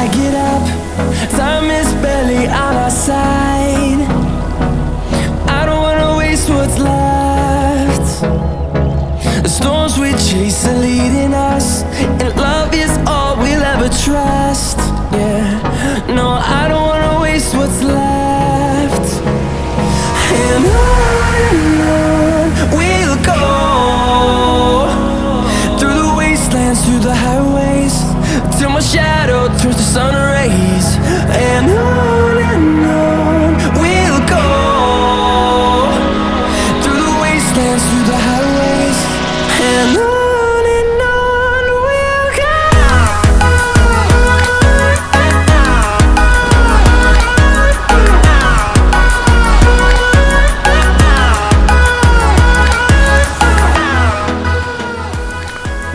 I get up, time is barely on our side. I don't wanna waste what's left. The storms we chase are leading us, and love is all we'll ever trust. Yeah, no, I don't wanna waste what's left. And on we'll go, through the wastelands, through the highways, till my shadow turns to sun rays. And on we'll go, through the wastelands, through the highways, and on we'll go.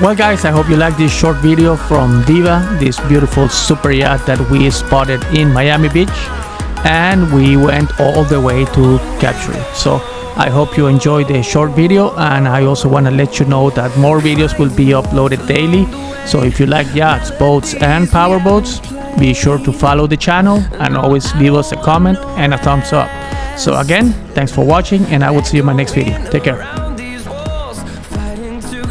Well guys, I hope you liked this short video from Viva, this beautiful super yacht that we spotted in Miami Beach, and we went all the way to capture it. So I hope you enjoyed the short video, and I also want to let you know that more videos will be uploaded daily. So if you like yachts, boats and powerboats, be sure to follow the channel and always leave us a comment and a thumbs up. So again, thanks for watching, and I will see you in my next video. Take care.